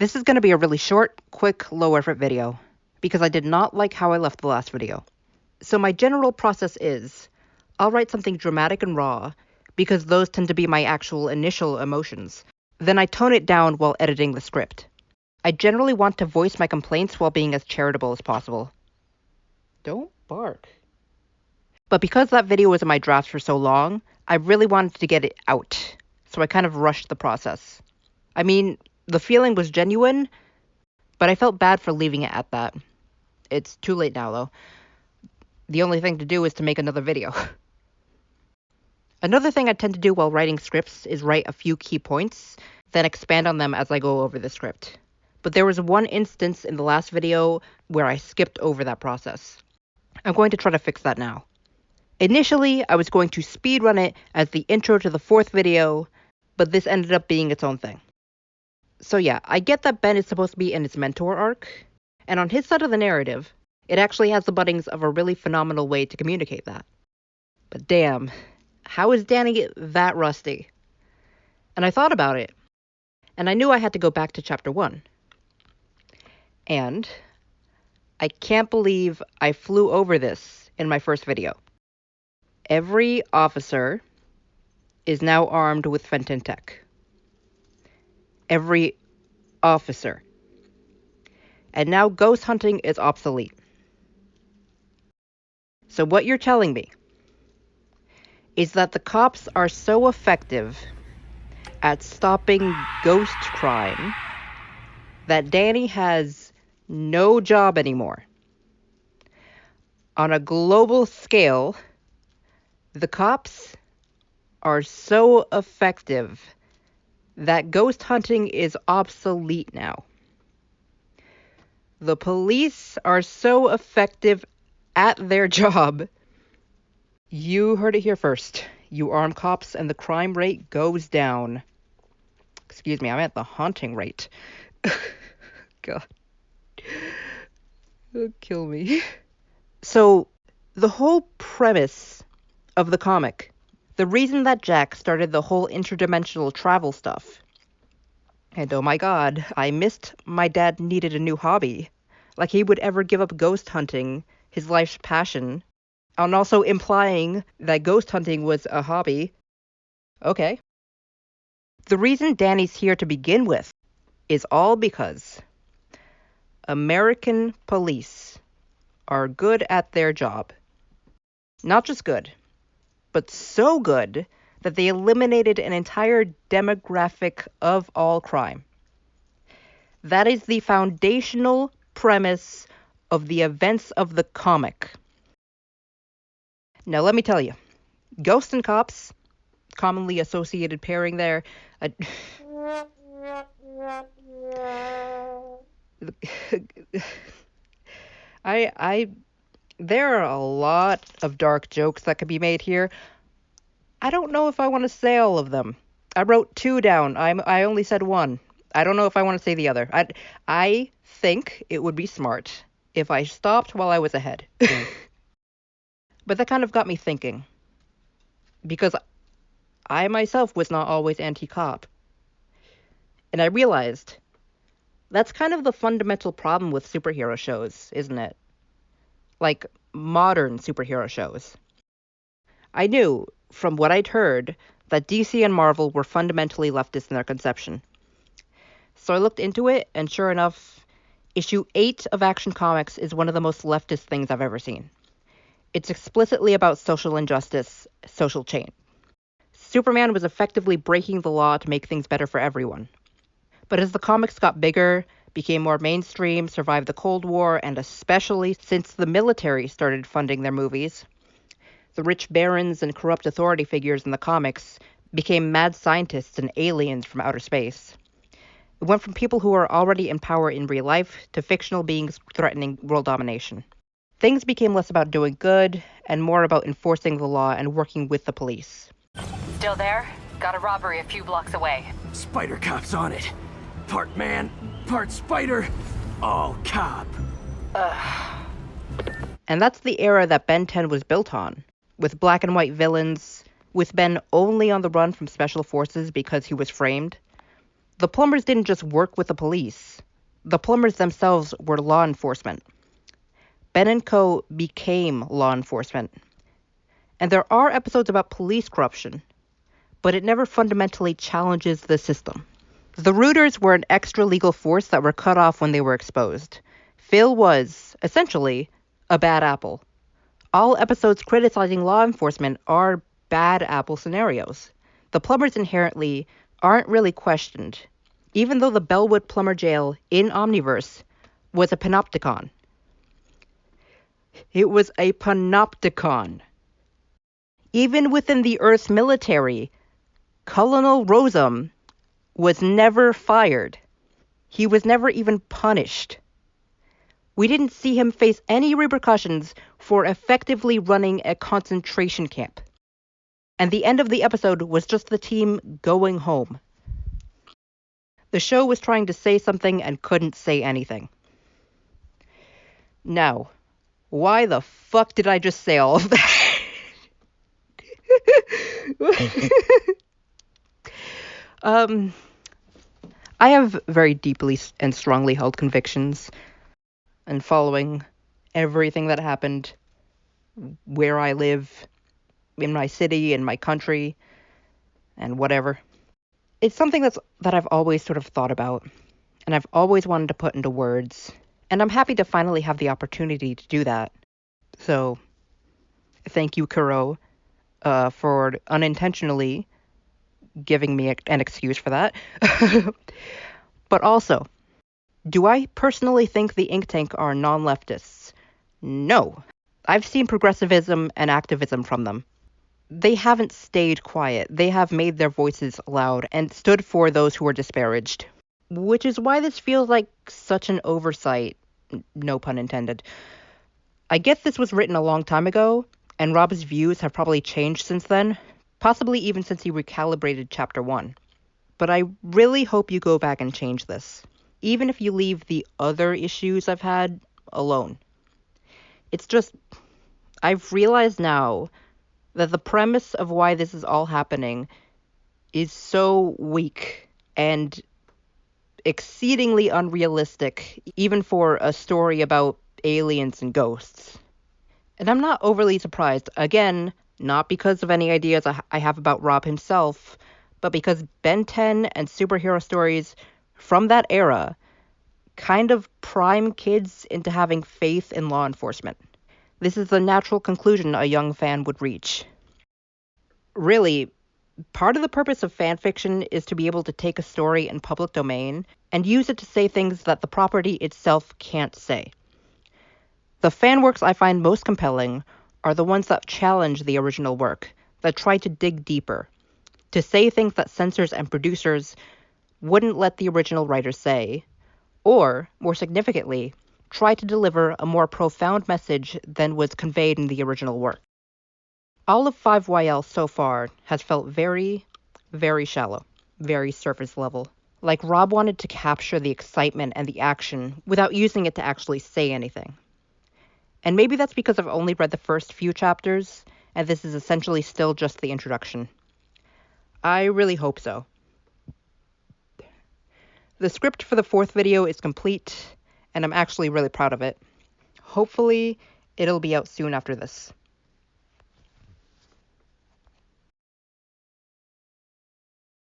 This is going to be a really short, quick, low-effort video, because I did not like how I left the last video. So my general process is, I'll write something dramatic and raw, because those tend to be my actual initial emotions. Then I tone it down while editing the script. I generally want to voice my complaints while being as charitable as possible. Don't bark. But because that video was in my drafts for so long, I really wanted to get it out, so I kind of rushed the process. I mean, the feeling was genuine, but I felt bad for leaving it at that. It's too late now, though. The only thing to do is to make another video. Another thing I tend to do while writing scripts is write a few key points, then expand on them as I go over the script. But there was one instance in the last video where I skipped over that process. I'm going to try to fix that now. Initially, I was going to speedrun it as the intro to the fourth video, but this ended up being its own thing. So yeah, I get that Ben is supposed to be in his mentor arc, and on his side of the narrative, it actually has the buddings of a really phenomenal way to communicate that. But damn, how is Danny that rusty? And I thought about it, and I knew I had to go back to chapter 1. And I can't believe I flew over this in my first video. Every officer is now armed with Fenton Tech. Every officer. And now ghost hunting is obsolete. So what you're telling me is that the cops are so effective at stopping ghost crime that Danny has no job anymore. On a global scale, the cops are so effective that ghost hunting is obsolete now. The police are so effective at their job. You heard it here first. You arm cops and the crime rate goes down. Excuse me, I meant the haunting rate. God. It'll kill me. So, the whole premise of the comic, the reason that Jack started the whole interdimensional travel stuff, and oh my god, I missed my dad needed a new hobby. Like he would ever give up ghost hunting, his life's passion, and also implying that ghost hunting was a hobby. Okay. The reason Danny's here to begin with is all because American police are good at their job. Not just good, but so good that they eliminated an entire demographic of all crime. That is the foundational premise of the events of the comic. Now let me tell you, ghosts and cops, commonly associated pairing there, there are a lot of dark jokes that could be made here. I don't know if I want to say all of them. I wrote 2 down. I only said 1. I don't know if I want to say the other. I think it would be smart if I stopped while I was ahead. But that kind of got me thinking. Because I myself was not always anti-cop. And I realized that's kind of the fundamental problem with superhero shows, isn't it? Like, modern superhero shows. I knew, from what I'd heard, that DC and Marvel were fundamentally leftist in their conception. So I looked into it, and sure enough, issue 8 of Action Comics is one of the most leftist things I've ever seen. It's explicitly about social injustice, social change. Superman was effectively breaking the law to make things better for everyone. But as the comics got bigger, became more mainstream, survived the Cold War, and especially since the military started funding their movies, the rich barons and corrupt authority figures in the comics became mad scientists and aliens from outer space. It went from people who are already in power in real life to fictional beings threatening world domination. Things became less about doing good and more about enforcing the law and working with the police. Still there? Got a robbery a few blocks away. Spider Cop's on it. Part man, part spider, all cop. And that's the era that Ben 10 was built on, with black and white villains, with Ben only on the run from special forces because he was framed. The plumbers didn't just work with the police. The plumbers themselves were law enforcement. Ben and Co. became law enforcement. And there are episodes about police corruption, but it never fundamentally challenges the system. The Rooters were an extra legal force that were cut off when they were exposed. Phil was, essentially, a bad apple. All episodes criticizing law enforcement are bad apple scenarios. The plumbers inherently aren't really questioned, even though the Bellwood Plumber Jail in Omniverse was a panopticon. It was a panopticon. Even within the Earth's military, Colonel Rosum was never fired. He was never even punished. We didn't see him face any repercussions for effectively running a concentration camp. And the end of the episode was just the team going home. The show was trying to say something and couldn't say anything. Now, why the fuck did I just say all of that? I have very deeply and strongly held convictions, and following everything that happened where I live, in my city, in my country, and whatever. It's something that I've always sort of thought about, and I've always wanted to put into words, and I'm happy to finally have the opportunity to do that. So, thank you, Kuro, for unintentionally giving me an excuse for that. But also, do I personally think the Ink Tank are non-leftists? No. I've seen progressivism and activism from them. They haven't stayed quiet. They have made their voices loud and stood for those who are disparaged. Which is why this feels like such an oversight. No pun intended. I get this was written a long time ago, and Rob's views have probably changed since then, possibly even since he recalibrated Chapter 1. But I really hope you go back and change this, even if you leave the other issues I've had alone. It's just, I've realized now that the premise of why this is all happening is so weak and exceedingly unrealistic, even for a story about aliens and ghosts. And I'm not overly surprised, again, not because of any ideas I have about Rob himself, but because Ben 10 and superhero stories from that era kind of prime kids into having faith in law enforcement. This is the natural conclusion a young fan would reach. Really, part of the purpose of fanfiction is to be able to take a story in public domain and use it to say things that the property itself can't say. The fan works I find most compelling are the ones that challenge the original work, that try to dig deeper, to say things that censors and producers wouldn't let the original writers say, or, more significantly, try to deliver a more profound message than was conveyed in the original work. All of 5YL so far has felt very, very shallow, very surface level. Like Rob wanted to capture the excitement and the action without using it to actually say anything. And maybe that's because I've only read the first few chapters, and this is essentially still just the introduction. I really hope so. The script for the fourth video is complete, and I'm actually really proud of it. Hopefully, it'll be out soon after this.